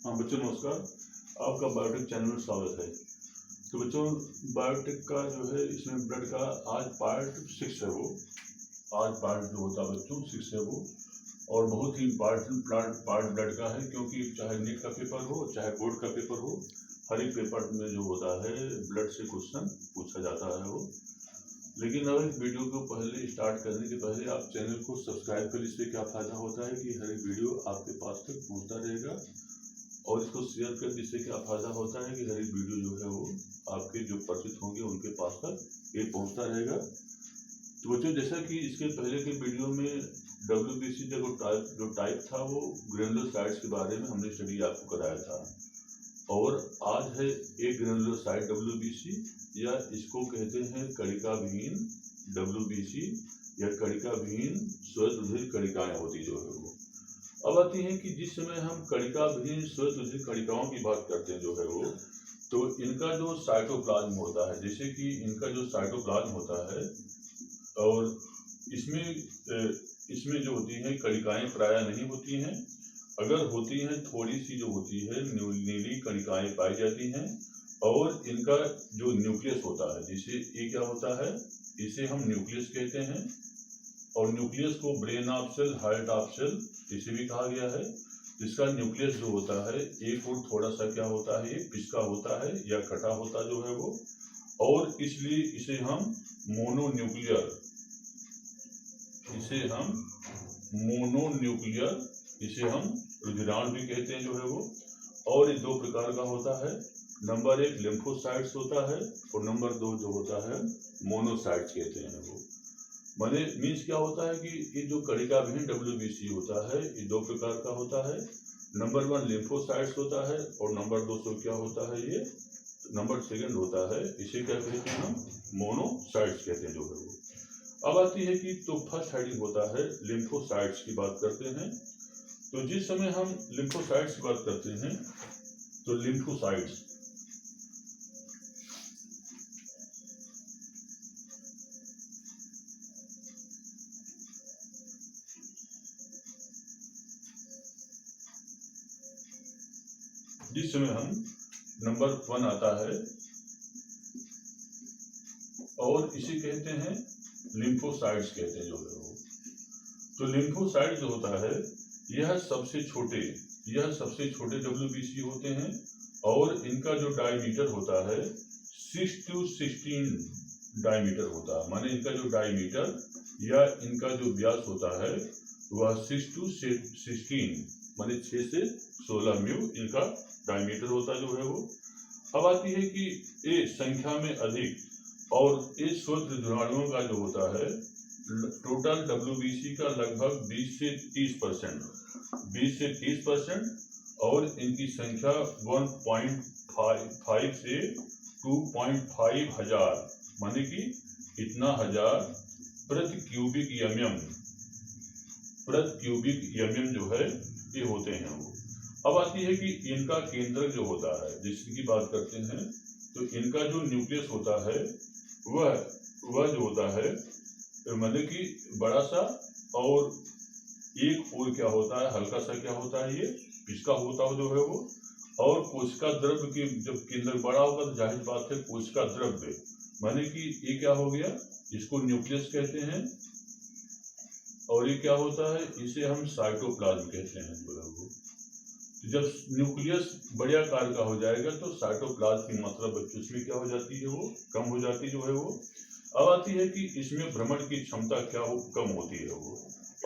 हाँ बच्चों नमस्कार, आपका बायोटेक चैनल में स्वागत है। तो बच्चों बायोटेक का जो है इसमें ब्लड का आज पार्ट 6 है वो। आज पार्ट जो होता है बच्चों 6 है वो, और बहुत ही इम्पॉर्टेंट पार्ट ब्लड का है, क्योंकि चाहे नीट का पेपर हो चाहे बोर्ड का पेपर हो, हर एक पेपर में जो होता है ब्लड से क्वेश्चन पूछा जाता है वो। लेकिन अब इस वीडियो को पहले स्टार्ट करने के पहले आप चैनल को सब्सक्राइब करें। इससे क्या फ़ायदा होता है कि हर एक वीडियो आपके पास तक पहुँचता रहेगा, और इसको शेयर कर, जिससे क्या फ़ायदा होता है कि हर एक वीडियो जो है वो आपके जो परिचित होंगे उनके पास तक ये पहुंचता रहेगा। तो बच्चों जैसा कि इसके पहले के वीडियो में WBC जो टाइप था वो ग्रेनुलोसाइट्स के बारे में हमने स्टडी आपको कराया था, और आज है एक ग्रेनुलोसाइट WBC, या इसको कहते हैं कणिका विहीन WBC, या कणिका विहीन स्वयं कणिकाएं होती जो है वो। अब आती है कि जिस समय हम कणिका विहीन स्वयं कणिकाओं की बात करते हैं जो है वो, तो इनका जो साइटोप्लाज्म होता है, जैसे कि इनका जो साइटोप्लाज्म होता है, और इसमें जो होती हैं कणिकाएं प्रायः नहीं होती हैं। अगर होती हैं थोड़ी सी जो होती है नीली कणिकाएं पाई जाती हैं, और इनका जो न्यूक्लियस होता है, जिसे ये क्या होता है, इसे हम न्यूक्लियस कहते हैं। और न्यूक्लियस को brain of cell, heart of cell इसे भी कहा गया है। इसका न्यूक्लियस जो होता है एक और थोड़ा सा क्या होता है, ये पिसका होता है या कटा होता जो है वो, और इसलिए इसे हम मोनोन्यूक्लियर इसे हम रुधिराण भी कहते हैं जो है वो। और ये दो प्रकार का होता है, नंबर 1 लिम्फोसाइट्स होता है, और नंबर 2 जो होता है मोनोसाइट्स कहते हैं वो। माने मीन्स क्या होता है कि ये जो कणिका विहीन WBC होता है ये दो प्रकार का होता है। नंबर 1 लिम्फोसाइट्स होता है, और नंबर 2 क्या होता है, ये नंबर 2 होता है, इसे क्या कहते हैं हम मोनोसाइट्स कहते हैं जो है वो। अब आती है कि तो फर्स्ट हेडिंग होता है लिम्फोसाइट्स की बात करते हैं। तो जिस समय हम लिम्फोसाइट्स की बात करते हैं तो लिम्फोसाइट्स जिस समय हम नंबर 1 आता है, और इसे कहते हैं लिम्फोसाइट्स कहते हैं जो है वो। तो लिम्फोसाइट जो होता है यह सबसे छोटे WBC होते हैं, और इनका जो डायमीटर होता है 6 to 16 डायमीटर होता है। माने इनका जो डायमीटर या इनका जो व्यास होता है वह 6 to 16 माने 6 से 16 म्यू इनका डायमीटर होता जो है वो। अब आती है कि ये संख्या में अधिक, और ये स्वयं रुधिराणुओं का जो होता है टोटल WBC का लगभग 20 से 30%, और इनकी संख्या 1.5 से 2.5 हजार, माने कि इतना हजार प्रति क्यूबिक एमएम जो है ये होते हैं वो। अब आती है कि इनका केंद्रक जो होता है जिसकी बात करते हैं, तो इनका जो न्यूक्लियस होता है वह जो होता है मतलब कि बड़ा सा, और एक और क्या होता है हल्का सा क्या होता है, ये पिसका होता है जो है वो। और कोशिका द्रव्य की जब केंद्र बड़ा होगा तो जाहिर बात है कोशिका द्रव्य, माने कि ये क्या हो गया, इसको न्यूक्लियस कहते हैं, और ये क्या होता है, इसे हम साइटोप्लाज्म कहते हैं जो है वो। जब न्यूक्लियस बड़े आकार का हो जाएगा तो साइटोप्लाज्म की मात्रा बच्चों इसमें क्या हो जाती है, वो कम हो जाती जो है वो। अब आती है कि इसमें भ्रमण की क्षमता कम होती है वो,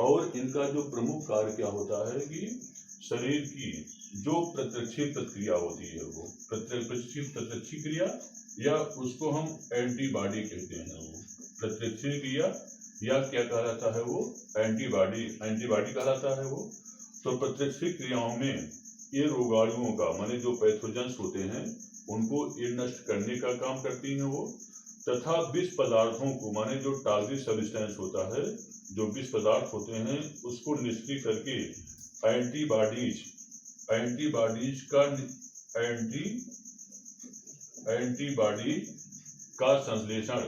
और इनका जो प्रमुख कार्य क्या होता है कि शरीर की जो प्रतिरक्षी प्रक्रिया होती है वो प्रतिरक्षी क्रिया, या उसको हम एंटीबॉडी कहते हैं वो। प्रतिरक्षी क्रिया या क्या कहलाता है वो, एंटीबॉडी कहलाता है वो। तो प्रतिरक्षी क्रियाओं में ये रोगाणुओं का माने जो पैथोजेंस होते हैं उनको ये नष्ट करने का काम करती हैं वो, तथा विष पदार्थों को माने जो टॉक्सिक सब्सटेंस होता है, जो विष पदार्थ होते हैं उसको निष्क्रिय करके एंटीबॉडी का संश्लेषण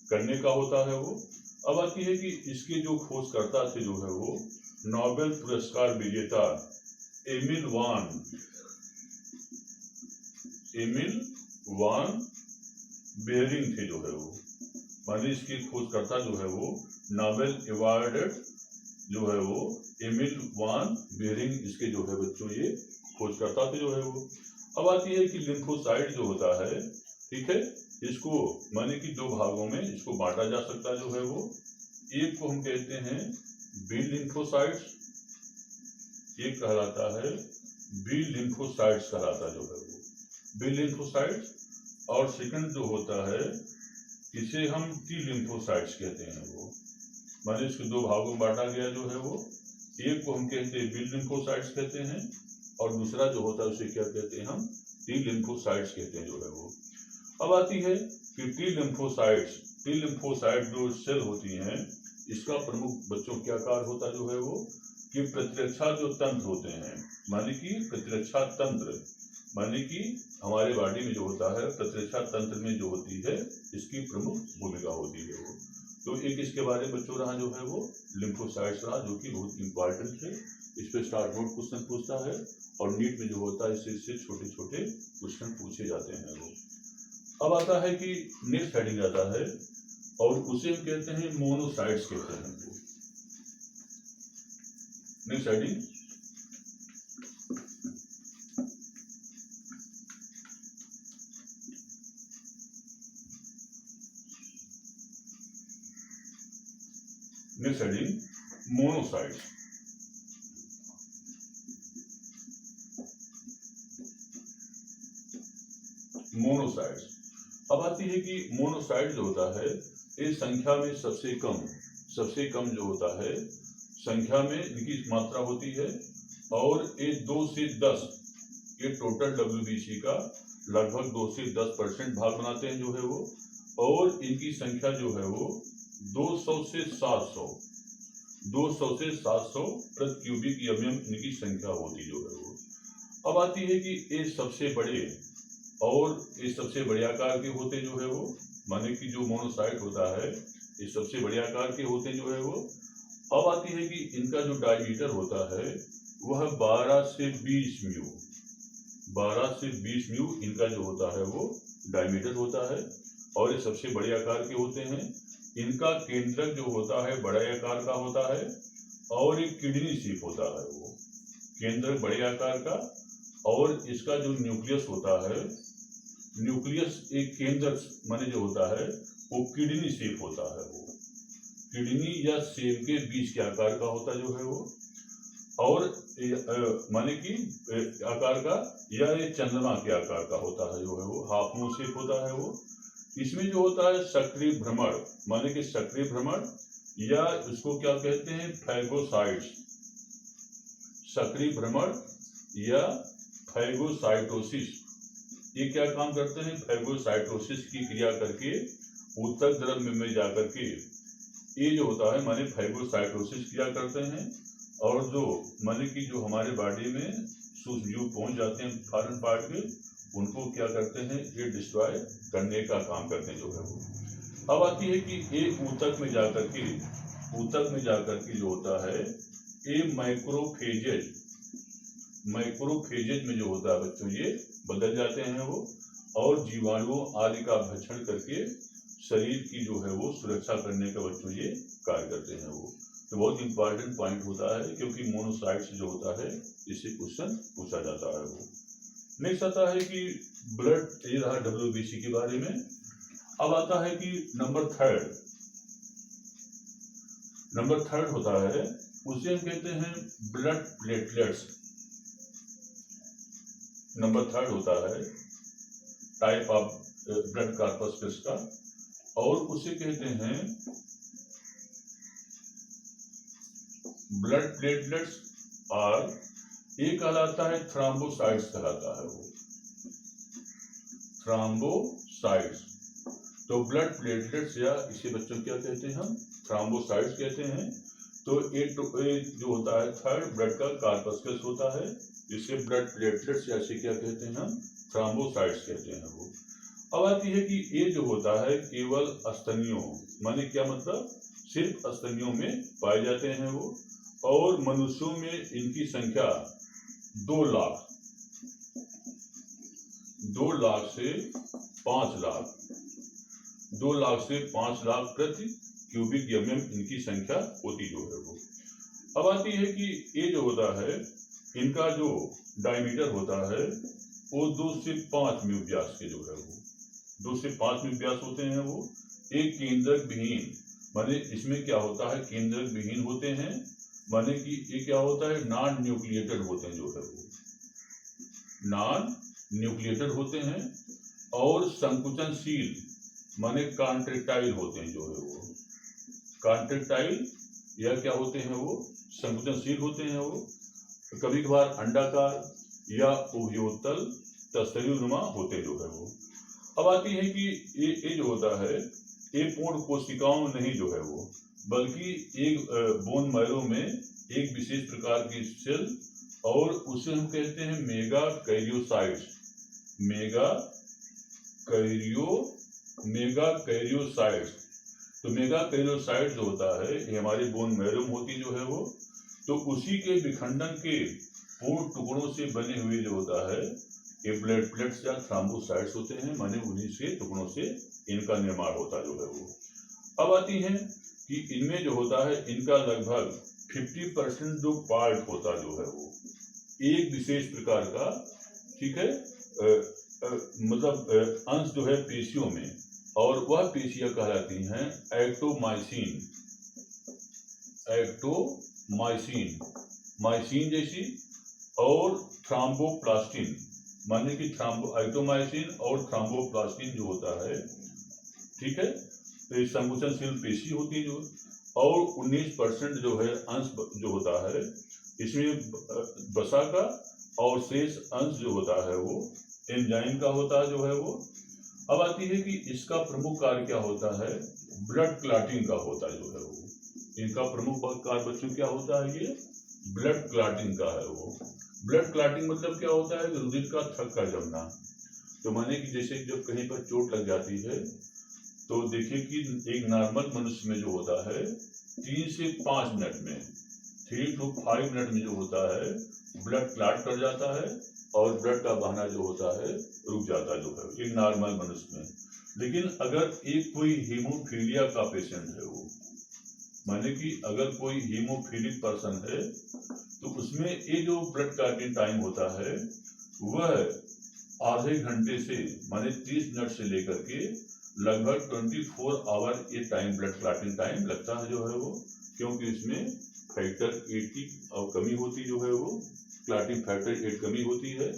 करने का होता है वो। अब आती है कि इसके जो खोजकर्ता थे जो है वो नोबेल पुरस्कार विजेता एमिल वान एमिल वान बेयरिंग थे जो है वो, माने इसके खोजकर्ता जो है वो नोबेल अवार्डेड जो है वो एमिल वान बेयरिंग इसके जो है बच्चों ये खोजकर्ता थे जो है वो। अब आती है कि लिम्फोसाइट जो होता है, ठीक है, इसको माने कि दो भागों में इसको बांटा जा सकता जो है वो। एक को हम कहते हैं बी लिम्फोसाइट्स, एक कहलाता है बी लिम्फोसाइट्स कहलाता जो है वो, बी लिम्फोसाइट्स। और सेकंड जो होता है इसे हम टी लिम्फोसाइट्स कहते हैं वो, माने इसको दो भागों में बांटा गया जो है वो। एक को हम कहते हैं बी लिम्फोसाइट्स कहते हैं और दूसरा जो होता है उसे क्या कहते हैं हम टी लिम्फोसाइट्स कहते हैं जो है वो। अब आती है कि टी लिम्फोसाइट जो सेल होती हैं इसका प्रमुख बच्चों क्या कार्य होता जो है वो कि प्रतिरक्षा जो तंत्र होते हैं, माने कि प्रतिरक्षा तंत्र, माने कि हमारे बॉडी में जो होता है प्रतिरक्षा तंत्र में जो होती है इसकी प्रमुख भूमिका होती है वो। तो एक इसके बारे में बच्चों रहा जो है वो लिम्फोसाइट्स रहा, जो कि बहुत इंपॉर्टेंट है। इस पे स्टार्ट बोर्ड क्वेश्चन पूछता है और नीट में जो होता है इससे छोटे छोटे क्वेश्चन पूछे जाते हैं वो। अब आता है कि नेक्स्ट हेडिंग आता है और उसे हम कहते हैं मोनोसाइट्स कहते हैं वो। Next heading monocytes. मोनोसाइट्स अब आती है कि मोनोसाइट जो होता है ये संख्या में सबसे कम जो होता है संख्या में इनकी मात्रा होती है और ये 2 से 10 ये टोटल WBC का लगभग 2 से 10% भाग बनाते हैं जो है वो। और इनकी संख्या जो है वो 200 से 700 प्रति क्यूबिक mm इनकी संख्या होती जो है वो। अब आती है कि ये सबसे बड़े और ये सबसे बड़े आकार के होते जो है वो, माने कि जो मोनोसाइट होता है ये सबसे बड़े आकार के होते जो है वो। अब आती है कि इनका जो डायमीटर होता है वह 12 से 20 म्यू इनका जो होता है वो डायमीटर होता है और ये सबसे बड़े आकार के होते हैं। इनका केंद्रक जो होता है बड़े आकार का होता है और एक किडनी शेप होता है वो, केंद्रक बड़े आकार का। और इसका जो न्यूक्लियस होता है, न्यूक्लियस एक केंद्र माने जो होता है वो किडनी शेप होता है वो, किडनी या सेब के बीच के आकार का होता जो है वो। और माने कि आकार का या ये चंद्रमा के आकार का होता है जो है वो, हाफ मून शेप होता है वो। इसमें जो होता है सक्रिय भ्रमण, माने कि सक्रिय भ्रमण या उसको क्या कहते हैं फैगोसाइट्स, सक्रिय भ्रमण या फैगोसाइटोसिस। ये क्या काम करते हैं, फैगोसाइटोसिस की क्रिया करके ऊतक द्रव्य में जाकर के ये जो होता है माने फैगोसाइटोसिस क्रिया करते हैं। और जो माने कि जो हमारे बॉडी में सूक्ष्मजीव पहुंच जाते हैं फॉरेन पार्ट के, उनको क्या करते हैं ये डिस्ट्रॉय करने का काम करते हैं जो है वो। अब आती है कि एक ऊतक में जाकर के जो होता है ये माइक्रोफेजेज में जो होता है बच्चों ये बदल जाते हैं वो, और जीवाणुओं आदि का भक्षण करके शरीर की जो है वो सुरक्षा करने का बच्चों ये कार्य करते हैं वो। तो बहुत इंपॉर्टेंट पॉइंट होता है क्योंकि मोनोसाइट्स जो होता है इससे क्वेश्चन पूछा जाता है वो। नेक्स्ट आता है कि ब्लड, ये रहा WBC के बारे में। अब आता है कि नंबर थर्ड होता है, उसे हम कहते हैं ब्लड प्लेटलेट्स। नंबर थर्ड होता है टाइप ऑफ ब्लड कॉर्पस का, और उसे कहते हैं ब्लड प्लेटलेट्स। और एक कहलाता है थ्रोम्बोसाइट्स कहलाता है वो, थ्रोम्बोसाइट्स। तो ब्लड प्लेटलेट्स या इसे बच्चों क्या कहते हैं हम थ्रोम्बोसाइट्स कहते हैं। तो एक जो होता है थर्ड ब्लड का कॉर्पस्कल्स होता है, इसे ब्लड प्लेटलेट्स या इसे क्या कहते हैं हम थ्रोम्बोसाइट्स कहते हैं वो। अब आती है कि ये जो होता है केवल स्तनियों, माने क्या मतलब सिर्फ स्तनियों में पाए जाते हैं वो, और मनुष्यों में इनकी संख्या 2 2 लाख से 5 लाख 2 लाख से 5 लाख प्रति क्यूबिक mm इनकी संख्या होती जो है वो। अब आती है कि ये जो होता है इनका जो डायमीटर होता है वो 2 से 5 म्यू व्यास के जो है वो 2 से 5 म्यू व्यास होते हैं वो। एक केंद्रक विहीन माने इसमें क्या होता है, केंद्रक विहीन होते हैं माने कि ये क्या होता है, नॉन न्यूक्लिएटेड होते हैं जो है वो, नॉन न्यूक्लिएटेड होते हैं। और संकुचनशील माने कॉन्ट्रेक्टाइल होते हैं जो है वो, कॉन्ट्रेक्टाइल या क्या होते हैं वो, संकुचनशील होते हैं वो। कभी कभार अंडाकार या उभयोतल तस्तरीनुमा होते जो है वो। अब आती है कि ये जो होता है ये पूर्ण कोशिकाओं में नहीं जो है वो, बल्कि एक बोन मैरो में एक विशेष प्रकार की सेल और उसे हम कहते हैं मेगा कैरियोसाइट्स। Mega karyocytes. तो मेगा कैरियोसाइट जो होता है ये हमारे बोन मैरो में होती जो है वो। तो उसी के विखंडन के पूर्ण टुकड़ों से बने हुए जो होता है ये ब्लड प्लेट्स या थ्रोम्बोसाइट्स होते हैं, माने उन्हीं से टुकड़ों से इनका निर्माण होता जो है वो। अब आती है कि इनमें जो होता है इनका लगभग 50% जो पार्ट होता जो है वो एक विशेष प्रकार का, ठीक है, मतलब अंश जो है पेशियों में, और वह पेशियां कहलाती हैं एक्टोमाइसिन, माइसिन जैसी, और थ्रोम्बोप्लास्टिन माने कि एक्टोमाइसिन और थ्रोम्बोप्लास्टिन जो होता है, ठीक है, तो ये संकुचनशील पेशी होती है जो। और 19% जो है अंश जो होता है इसमें वसा का, और शेष अंश जो होता है वो एंजाइम का होता है जो है वो। अब आती है कि इसका प्रमुख कार्य क्या होता है, ब्लड क्लॉटिंग का होता है जो है वो। इनका प्रमुख कार्य बच्चों क्या होता है, ये ब्लड क्लॉटिंग का है वो। ब्लड क्लॉटिंग मतलब क्या होता है, रुधिर का थक्का जमना। तो माने कि जैसे जब कहीं पर चोट लग जाती है तो देखिए कि एक नॉर्मल मनुष्य में जो होता है 3 से 5 मिनट में, 3 to 5 मिनट में जो होता है ब्लड क्लॉट कर जाता है और ब्लड का बहाना जो होता है रुक जाता है जो है एक नॉर्मल मनुष्य में। लेकिन अगर एक कोई हीमोफीलिया का पेशेंट है वो, माने कि अगर कोई हीमोफीलिक पर्सन है तो उसमें ये जो ब्लड क्लॉटिंग टाइम होता है वह आधे घंटे से माने 30 मिनट से लेकर के लगभग 24 आवर ये टाइम ब्लड क्लॉटिंग टाइम लगता है जो है वो, क्योंकि इसमें फैक्टर 8 की कमी होती जो है वो, क्लॉटिंग फैक्टर 8 कमी होती है।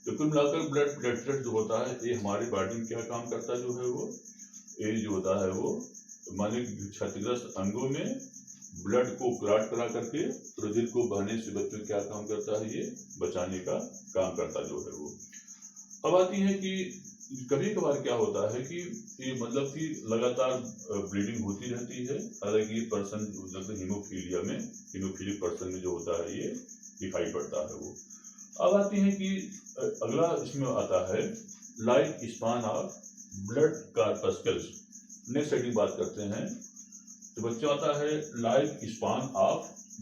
तो कुल मिलाकर ब्लड प्लेटलेट जो होता है ये हमारी बॉडी में क्या काम करता है जो है वो, ये जो होता है वो माने क्षतिग्रस्त अंगों में ब्लड को क्लॉट करा करके रुधिर को बहने से बच्चों क्या काम करता है, ये बचाने का काम करता जो है वो। अब आती है कि कभी कभार क्या होता है कि ये मतलब कि लगातार ब्लीडिंग होती रहती है। हालांकि ये पर्सन मतलब हीमोफीलिक पर्सन में जो होता है ये दिखाई पड़ता है वो। अब आती है कि अगला इसमें आता है life span of blood corpuscles. Next की बात करते हैं तो बच्चा आता है life span of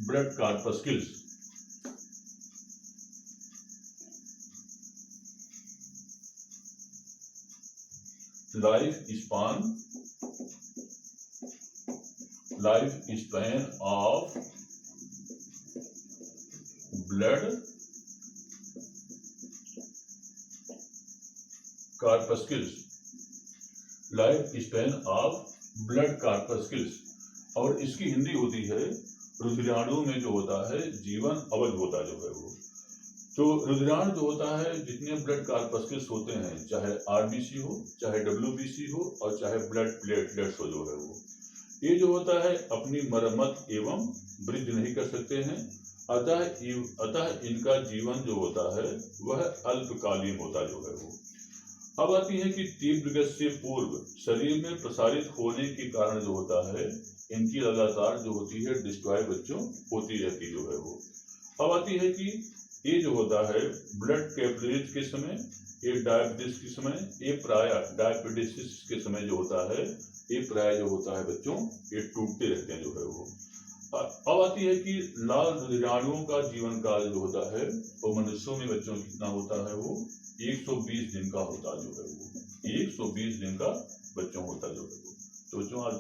blood corpuscles. Life span of blood corpuscles, life span of blood corpuscles, और इसकी हिंदी होती है रुधिराणु में जो होता है जीवन अवधि होता जो है वो। तो रुधिराणु जो होता है जितने ब्लड कार्पस्कल्स होते हैं, चाहे आरबीसी हो, चाहे डब्ल्यूबीसी हो, और चाहे ब्लड प्लेटलेट्स हो जो है वो, ये जो होता है अपनी मरम्मत एवं वृद्धि नहीं कर सकते हैं। अतः इनका जीवन जो होता है वह अल्पकालीन होता जो है वो। अब आती है कि तीव्र गति से पूर्व शरीर में प्रसारित होने के कारण जो होता है इनकी लगातार जो होती है डिस्ट्रॉय बच्चों होती रहती जो है वो। अब आती है कि ये जो होता है ब्लड कैपिलरीज के समय, ये डायबिटीज के समय, ये प्राय डायबिटीज के समय जो होता है ये प्राय जो होता है बच्चों ये टूटते रहते हैं जो है वो। अब आती है कि लाल कीटाणुओं का जीवन काल जो होता है वो मनुष्यों में बच्चों कितना होता है, वो 120 दिन का होता जो है, वो 120 दिन का बच्चों होता जो है वो। तो बच्चों आज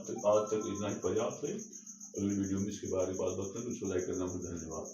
तक इतना ही पर्याप्त है। अगली वीडियो में इसके बारे में बात करते हैं। तो लाइक करना, धन्यवाद।